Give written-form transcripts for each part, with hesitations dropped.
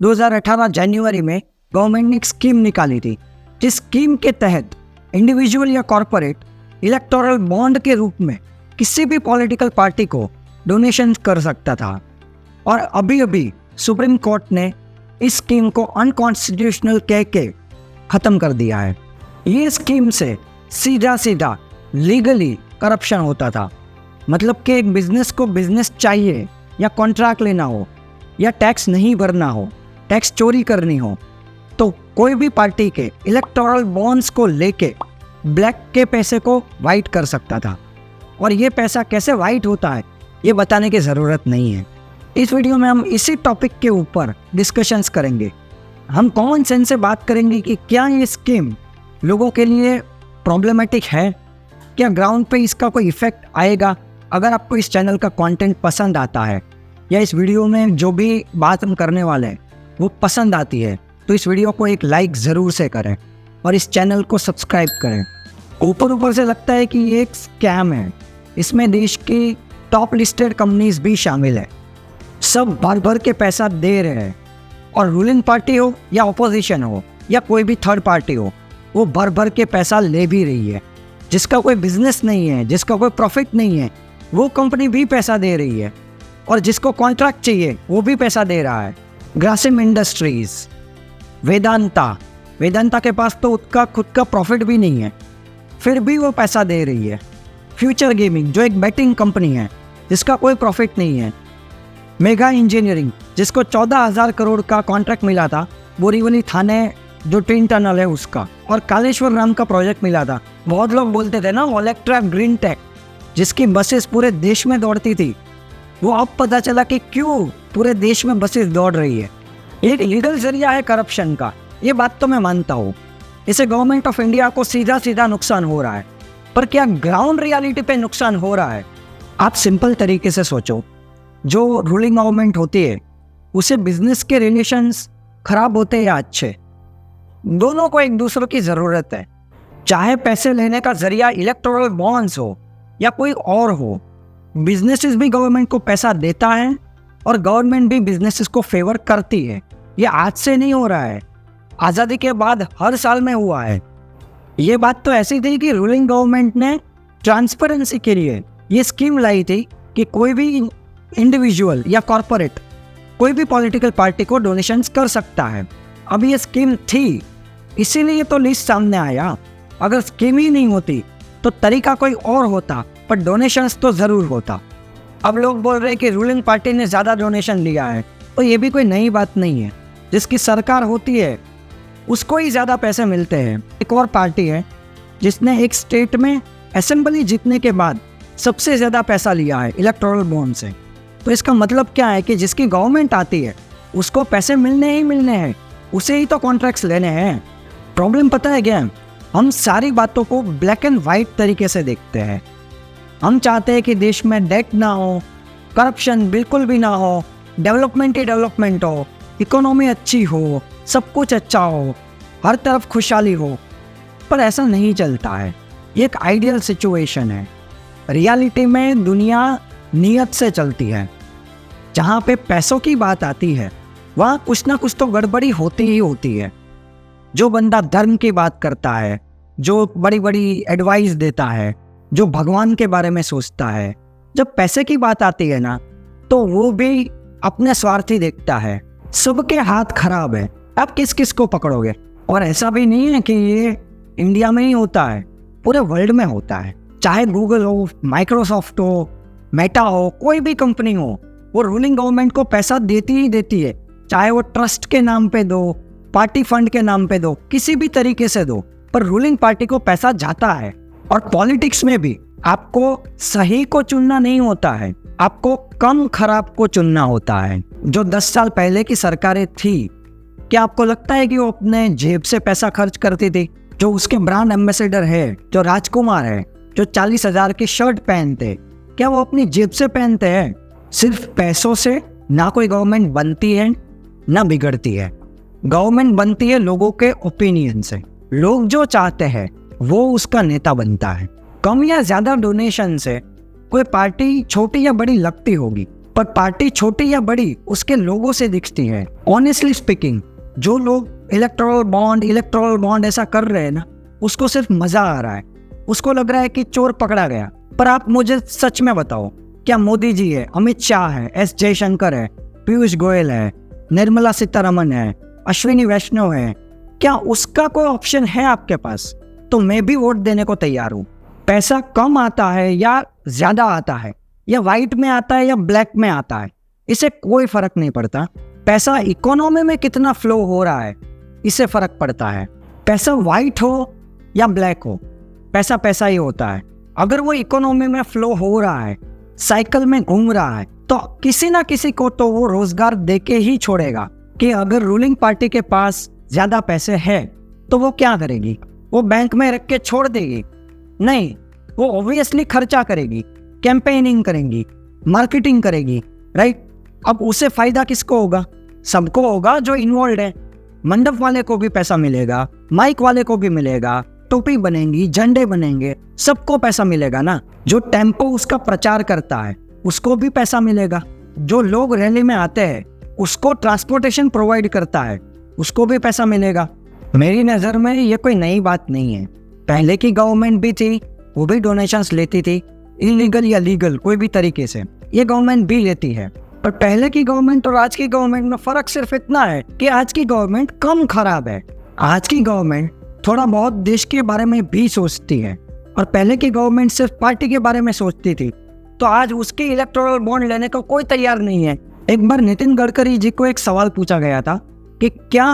2018 जनवरी में गवर्नमेंट ने एक स्कीम निकाली थी, जिस स्कीम के तहत इंडिविजुअल या कॉरपोरेट इलेक्टोरल बॉन्ड के रूप में किसी भी पॉलिटिकल पार्टी को डोनेशन कर सकता था। और अभी अभी सुप्रीम कोर्ट ने इस स्कीम को अनकॉन्स्टिट्यूशनल कह के ख़त्म कर दिया है। ये स्कीम से सीधा सीधा लीगली करप्शन होता था। मतलब कि एक बिजनेस को बिजनेस चाहिए या कॉन्ट्रैक्ट लेना हो या टैक्स नहीं भरना हो, टैक्स चोरी करनी हो, तो कोई भी पार्टी के इलेक्टोरल बॉन्ड्स को लेके ब्लैक के पैसे को वाइट कर सकता था। और ये पैसा कैसे वाइट होता है ये बताने की ज़रूरत नहीं है। इस वीडियो में हम इसी टॉपिक के ऊपर डिस्कशंस करेंगे। हम कॉमन सेंस से बात करेंगे कि क्या ये स्कीम लोगों के लिए प्रॉब्लमेटिक है, क्या ग्राउंड पे इसका कोई इफेक्ट आएगा। अगर आपको इस चैनल का कंटेंट पसंद आता है या इस वीडियो में जो भी बात हम करने वाले हैं वो पसंद आती है, तो इस वीडियो को एक लाइक ज़रूर से करें और इस चैनल को सब्सक्राइब करें। ऊपर से लगता है कि ये एक स्कैम है, इसमें देश की टॉप लिस्टेड कंपनीज भी शामिल है, सब भर भर के पैसा दे रहे हैं। और रूलिंग पार्टी हो या ऑपोजिशन हो या कोई भी थर्ड पार्टी हो, वो भर भर के पैसा ले भी रही है। जिसका कोई बिजनेस नहीं है, जिसका कोई प्रॉफिट नहीं है, वो कंपनी भी पैसा दे रही है। और जिसको कॉन्ट्रैक्ट चाहिए वो भी पैसा दे रहा है। ग्रासिम इंडस्ट्रीज, वेदांता के पास तो उसका खुद का प्रॉफिट भी नहीं है, फिर भी वो पैसा दे रही है। फ्यूचर गेमिंग जो एक बैटिंग कंपनी है जिसका कोई प्रॉफिट नहीं है। मेगा इंजीनियरिंग जिसको 14,000 करोड़ का कॉन्ट्रैक्ट मिला था बोरीवली थाने जो ट्रेन टनल है उसका, और कालेश्वर नाम का प्रोजेक्ट मिला था। बहुत लोग बोलते थे ना ओलेक्ट्रा ग्रीन टेक जिसकी बसेस पूरे देश में दौड़ती थी, वो अब पता चला कि क्यों पूरे देश में बसेस दौड़ रही है। एक लीगल जरिया है करप्शन का, ये बात तो मैं मानता हूँ। इसे गवर्नमेंट ऑफ इंडिया को सीधा सीधा नुकसान हो रहा है, पर क्या ग्राउंड रियलिटी पे नुकसान हो रहा है? आप सिंपल तरीके से सोचो, जो रूलिंग गवर्नमेंट होती है उसे बिजनेस के रिलेशंस खराब होते हैं या अच्छे, दोनों को एक दूसरे की ज़रूरत है। चाहे पैसे लेने का जरिया इलेक्टोरल बॉन्ड्स हो या कोई और हो, बिजनेसेस भी गवर्नमेंट को पैसा देता है और गवर्नमेंट भी बिजनेसेस को फेवर करती है। ये आज से नहीं हो रहा है, आज़ादी के बाद हर साल में हुआ है। ये बात तो ऐसी थी कि रूलिंग गवर्नमेंट ने ट्रांसपेरेंसी के लिए ये स्कीम लाई थी कि कोई भी इंडिविजुअल या कॉरपोरेट कोई भी पॉलिटिकल पार्टी को डोनेशंस कर सकता है। अब ये स्कीम थी इसीलिए तो लिस्ट सामने आया। अगर स्कीम ही नहीं होती तो तरीका कोई और होता, पर डोनेशंस तो ज़रूर होता। अब लोग बोल रहे हैं कि रूलिंग पार्टी ने ज़्यादा डोनेशन लिया है, तो ये भी कोई नई बात नहीं है। जिसकी सरकार होती है उसको ही ज़्यादा पैसे मिलते हैं। एक और पार्टी है जिसने एक स्टेट में असेंबली जीतने के बाद सबसे ज़्यादा पैसा लिया है इलेक्टोरल बॉन्ड से। तो इसका मतलब क्या है कि जिसकी गवर्नमेंट आती है उसको पैसे मिलने ही मिलने हैं, उसे ही तो कॉन्ट्रैक्ट्स लेने हैं। प्रॉब्लम पता है क्या? हम सारी बातों को ब्लैक एंड वाइट तरीके से देखते हैं। हम चाहते हैं कि देश में डेट ना हो, करप्शन बिल्कुल भी ना हो, डेवलपमेंट ही डेवलपमेंट हो, इकोनॉमी अच्छी हो, सब कुछ अच्छा हो, हर तरफ खुशहाली हो। पर ऐसा नहीं चलता है। ये एक आइडियल सिचुएशन है। रियलिटी में दुनिया नियत से चलती है। जहाँ पे पैसों की बात आती है वहाँ कुछ ना कुछ तो गड़बड़ी होती ही होती है। जो बंदा धर्म की बात करता है, जो बड़ी बड़ी एडवाइस देता है, जो भगवान के बारे में सोचता है, जब पैसे की बात आती है ना तो वो भी अपने स्वार्थी देखता है। सबके हाथ खराब है, आप किस किस को पकड़ोगे? और ऐसा भी नहीं है कि ये इंडिया में ही होता है, पूरे वर्ल्ड में होता है। चाहे गूगल हो, माइक्रोसॉफ्ट हो, मेटा हो, कोई भी कंपनी हो, वो रूलिंग गवर्नमेंट को पैसा देती ही देती है। चाहे वो ट्रस्ट के नाम पे दो, पार्टी फंड के नाम पे दो, किसी भी तरीके से दो, पर रूलिंग पार्टी को पैसा जाता है। और पॉलिटिक्स में भी आपको सही को चुनना नहीं होता है, आपको कम खराब को चुनना होता है। जो 10 साल पहले की सरकारें थी, क्या आपको लगता है कि वो अपने जेब से पैसा खर्च करती थी? जो उसके ब्रांड एम्बेसडर है, जो राजकुमार है, जो 40,000 की शर्ट पहनते, क्या वो अपनी जेब से पहनते हैं? सिर्फ पैसों से ना कोई गवर्नमेंट बनती है ना बिगड़ती है। गवर्नमेंट बनती है लोगों के ओपिनियन से। लोग जो चाहते हैं वो उसका नेता बनता है। कम या ज्यादा डोनेशन से कोई पार्टी छोटी या बड़ी लगती होगी, पर पार्टी छोटी या बड़ी उसके लोगों से दिखती है। ऑनेस्टली स्पीकिंग, जो लोग इलेक्टोरल बॉन्ड ऐसा कर रहे हैं ना, उसको सिर्फ मजा आ रहा है, उसको लग रहा है कि चोर पकड़ा गया। पर आप मुझे सच में बताओ, क्या मोदी जी है, अमित शाह है, एस जयशंकर है, पीयूष गोयल है, निर्मला सीतारमन है, अश्विनी वैष्णव है, क्या उसका कोई ऑप्शन है आपके पास? तो मैं भी वोट देने को तैयार हूँ। पैसा कम आता है या ज्यादा आता है, या वाइट में आता है या ब्लैक में आता है, इससे कोई फर्क नहीं पड़ता। पैसा इकोनॉमी में कितना फ्लो हो रहा है, इससे फर्क पड़ता है। पैसा वाइट हो या ब्लैक हो, पैसा पैसा ही होता है। अगर वो इकोनॉमी में फ्लो हो रहा है, साइकिल में घूम रहा है, तो किसी ना किसी को तो वो रोजगार देके ही छोड़ेगा। कि अगर रूलिंग पार्टी के पास ज्यादा पैसे है तो वो क्या करेगी? वो बैंक में रख के छोड़ देगी? नहीं, वो ऑब्वियसली खर्चा करेगी, कैंपेनिंग करेगी, मार्केटिंग करेगी, राइट? अब उससे फायदा किसको होगा? सबको होगा जो इन्वॉल्व है। मंडप वाले को भी पैसा मिलेगा, माइक वाले को भी मिलेगा, टोपी बनेंगी, झंडे बनेंगे, सबको पैसा मिलेगा ना। जो टेम्पो उसका प्रचार करता है उसको भी पैसा मिलेगा। जो लोग रैली में आते हैं उसको ट्रांसपोर्टेशन प्रोवाइड करता है, उसको भी पैसा मिलेगा। मेरी नज़र में ये कोई नई बात नहीं है। पहले की गवर्नमेंट भी थी, वो भी डोनेशंस लेती थी, इलीगल या लीगल कोई भी तरीके से। ये गवर्नमेंट भी लेती है। पर पहले की गवर्नमेंट और आज की गवर्नमेंट में फ़र्क सिर्फ इतना है कि आज की गवर्नमेंट कम खराब है। आज की गवर्नमेंट थोड़ा बहुत देश के बारे में भी सोचती है, और पहले की गवर्नमेंट सिर्फ पार्टी के बारे में सोचती थी। तो आज उसके इलेक्टोरल बॉन्ड लेने को कोई तैयार नहीं है। एक बार नितिन गडकरी जी को एक सवाल पूछा गया था कि क्या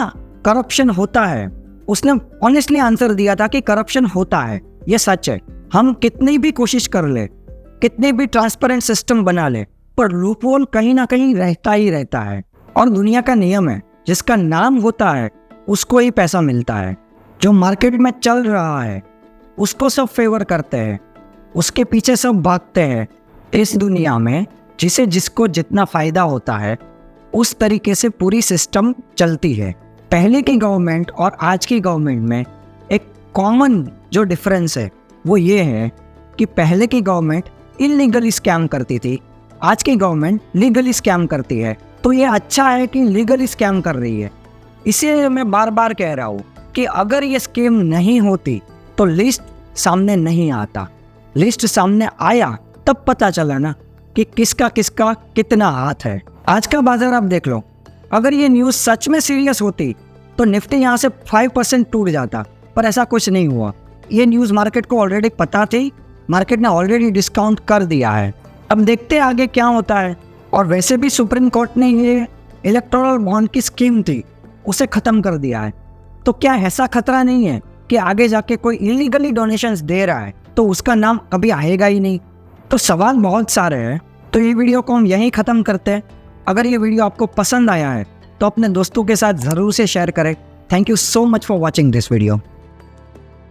करप्शन होता है? उसने ऑनेस्टली आंसर दिया था कि करप्शन होता है, ये सच है। हम कितनी भी कोशिश कर ले, कितनी भी ट्रांसपेरेंट सिस्टम बना ले, पर लूपहोल कहीं ना कहीं रहता ही रहता है। और दुनिया का नियम है, जिसका नाम होता है उसको ही पैसा मिलता है। जो मार्केट में चल रहा है उसको सब फेवर करते हैं, उसके पीछे सब भागते हैं। इस दुनिया में जिसको जितना फायदा होता है उस तरीके से पूरी सिस्टम चलती है। पहले की गवर्नमेंट और आज की गवर्नमेंट में एक कॉमन जो डिफरेंस है वो ये है कि पहले की गवर्नमेंट इलीगली स्कैम करती थी, आज की गवर्नमेंट लीगली स्कैम करती है। तो ये अच्छा है कि लीगली स्कैम कर रही है। इसीलिए मैं बार बार कह रहा हूँ कि अगर ये स्कीम नहीं होती तो लिस्ट सामने नहीं आता। लिस्ट सामने आया तब पता चला ना कि किसका किसका कितना हाथ है। आज का बाजार आप देख लो, अगर ये न्यूज़ सच में सीरियस होती तो निफ्टी यहाँ से 5% टूट जाता, पर ऐसा कुछ नहीं हुआ। ये न्यूज़ मार्केट को ऑलरेडी पता थी, मार्केट ने ऑलरेडी डिस्काउंट कर दिया है। अब देखते हैं आगे क्या होता है। और वैसे भी सुप्रीम कोर्ट ने ये इलेक्टोरल बॉन्ड की स्कीम थी उसे ख़त्म कर दिया है। तो क्या ऐसा खतरा नहीं है कि आगे जाके कोई इलीगली डोनेशंस दे रहा है तो उसका नाम कभी आएगा ही नहीं? तो सवाल बहुत सारे हैं। तो ये वीडियो को हम यहीं ख़त्म करते हैं। अगर ये वीडियो आपको पसंद आया है तो अपने दोस्तों के साथ ज़रूर से शेयर करें। Thank you so much for watching this video.